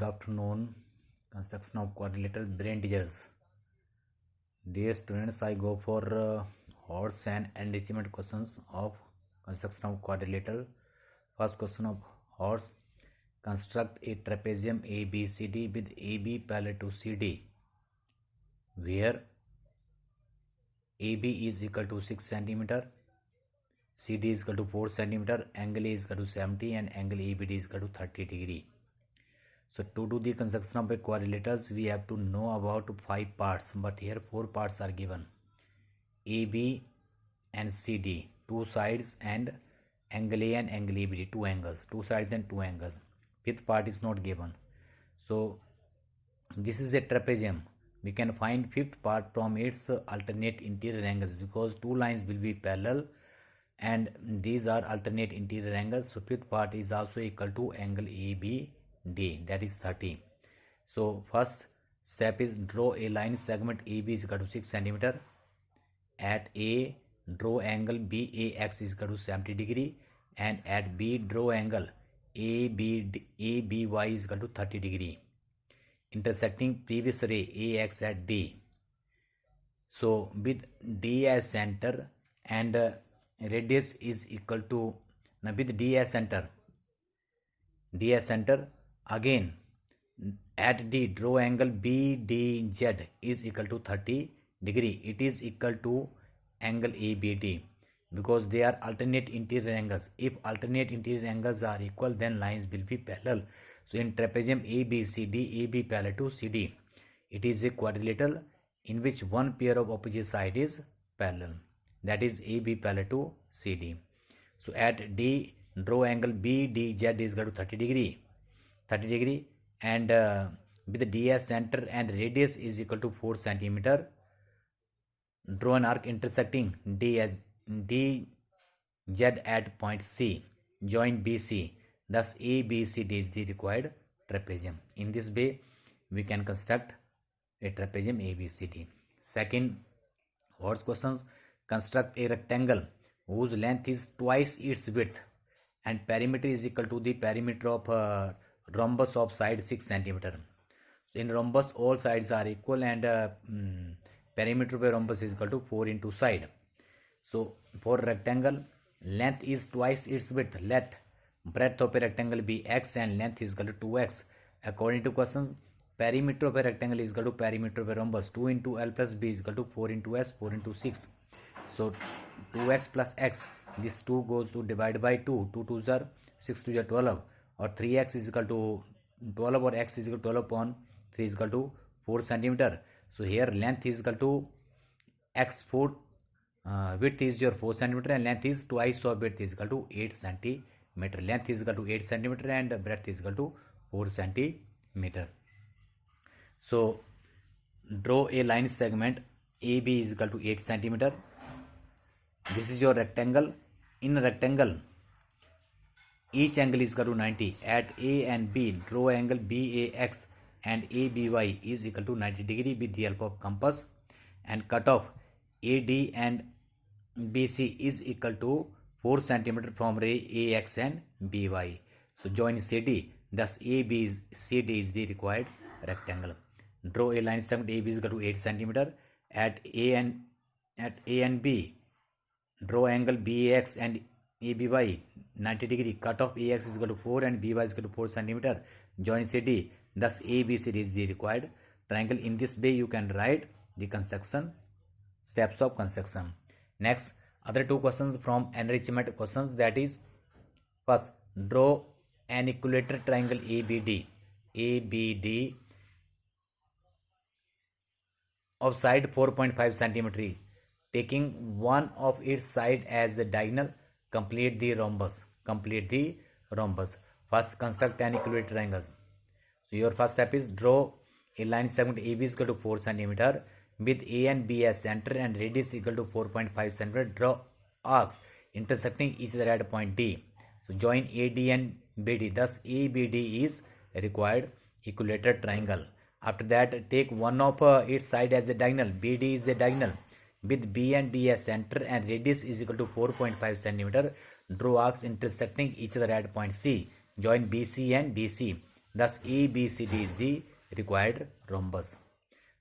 Good afternoon. Construction of quadrilateral brain teasers. Dear students, I go for horse and enrichment questions of construction of quadrilateral. First question of horse. Construct a trapezium ABCD with AB parallel to CD, where AB is equal to 6 cm, CD is equal to 4 cm, angle A is equal to 70 and angle ABD is equal to 30 degree. So to do the construction of a quadrilaterals, we have to know about 5 parts, but here 4 parts are given. AB and CD, 2 sides, and angle A and angle ABD, 2 angles, 2 sides and 2 angles. Fifth part is not given. So this is a trapezium. We can find fifth part from its alternate interior angles, because 2 lines will be parallel and these are alternate interior angles. So fifth part is also equal to angle ABD, that is 30. So first step is draw a line segment AB is equal to 6 cm. At A, draw angle BAX is equal to 70 degree, and at B, draw angle ABY is equal to 30 degree, intersecting previous ray AX at D. So with D as center and radius is equal to, now with D as center, again at D, draw angle BDZ is equal to 30 degree. It is equal to angle ABD, because they are alternate interior angles. If alternate interior angles are equal, then lines will be parallel. So in trapezium ABCD, AB parallel to CD, it is a quadrilateral in which one pair of opposite side is parallel, that is AB parallel to CD. So at D, draw angle BDZ is equal to 30 degree, and with D as center and radius is equal to 4 cm. Draw an arc intersecting DZ at point C. Join BC. Thus ABCD is the required trapezium. In this way, we can construct a trapezium ABCD. Second horse questions. Construct a rectangle whose length is twice its width and perimeter is equal to the perimeter of rhombus of side 6 cm. So in rhombus, all sides are equal and perimeter of a rhombus is equal to 4 into side. So for rectangle, length is twice its width. Let breadth of a rectangle be x and length is equal to 2x. According to questions, perimeter of a rectangle is equal to perimeter of a rhombus. 2 into L plus B is equal to 4 into S, 4 into 6. So 2x plus x, this 2 goes to divide by 2. 2 2s are 6 2s are 12, or 3x is equal to 12, or x is equal to 12 upon 3 is equal to 4 cm. So here length is equal to x, 4, width is your 4 cm and length is twice of width is equal to 8 cm. Length is equal to 8 cm and breadth is equal to 4 cm. So draw a line segment AB is equal to 8 cm. This is your rectangle. In a rectangle, each angle is equal to 90. At A and B, draw angle BAX and ABY is equal to 90 degree with the help of compass, and cut off AD and BC is equal to 4 cm from ray AX and BY. So join CD. Thus ABCD is the required rectangle. Draw a line segment AB is equal to 8 cm. At A and B, draw angle BAX and ABY 90 degree. Cut off AX is equal to 4 and BY is equal to 4 cm. Join CD. Thus ABCD is the required triangle. In this way, you can write the construction steps of construction. Next, other two questions from enrichment questions, that is, first, draw an equilateral triangle ABD of side 4.5 cm, taking one of its side as a diagonal. Complete the rhombus. First, construct an equilateral triangle. So your first step is draw a line segment AB is equal to 4 cm with A and B as center and radius equal to 4.5 cm. Draw arcs intersecting each other at point D. So join AD and BD. Thus ABD is a required equilateral triangle. After that, take one of its side as a diagonal. BD is a diagonal with B and D as center and radius is equal to 4.5 cm. Draw arcs intersecting each other at point C. Join BC and DC. Thus ABCD is the required rhombus.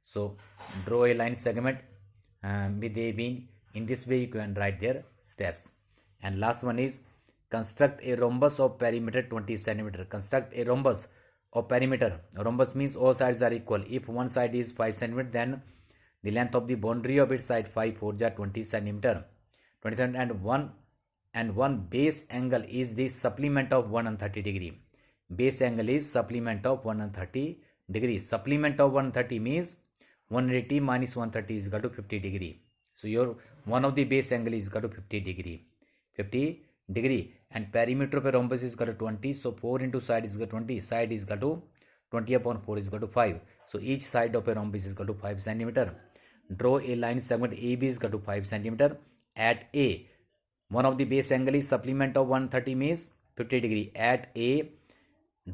So draw a line segment with A being, in this way you can write their steps. And last one is construct a rhombus of perimeter 20 centimeter. Construct a rhombus of perimeter. Rhombus means all sides are equal. If one side is 5 centimeter, then the length of the boundary of its side 5 4 20 centimeter. 20 centimeter and one base angle is the supplement of 130 degree. Base angle is supplement of 130 degree. Supplement of 130 means 180 minus 130 is equal to 50 degree. So your one of the base angle is equal to 50 degree. 50 degree, and perimeter of a rhombus is equal to 20. So 4 into side is equal to 20. Side is equal to 20 upon 4 is equal to 5. So each side of a rhombus is equal to 5 centimeter. Draw a line segment AB is equal to 5 centimeter. At A, one of the base angle is supplement of 130 means 50 degree. At A,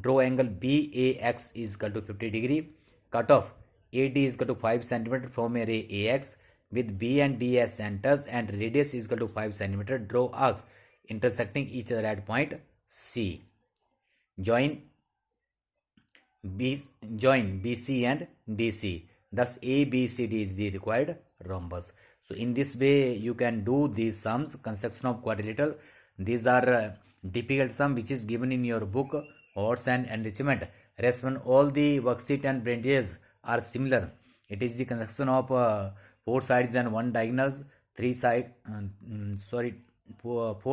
draw angle BAX is equal to 50 degree. Cut off AD is equal to 5 centimeter from a ray AX with B and D as centers and radius is equal to 5 centimeter. Draw arcs intersecting each other at point C. Join BC and DC. Thus ABCD is the required rhombus. So in this way you can do these sums, construction of quadrilateral. These are difficult sum which is given in your book Odds and Enrichment. Rest one, all the worksheet and brainwaves are similar. It is the construction of 4 sides and 1 diagonals, 4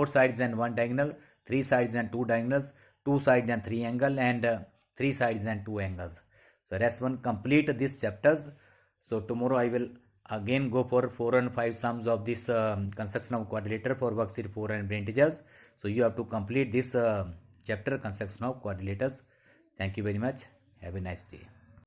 sides and 1 diagonal, 3 sides and 2 diagonals, 2 sides and 3 angle, and 3 sides and 2 angles. So rest one, complete these chapters. So tomorrow I will again go for 4 and 5 sums of this construction of quadrilateral for worksheet 4 and brain teachers. So you have to complete this chapter, construction of quadrilaterals. Thank you very much. Have a nice day.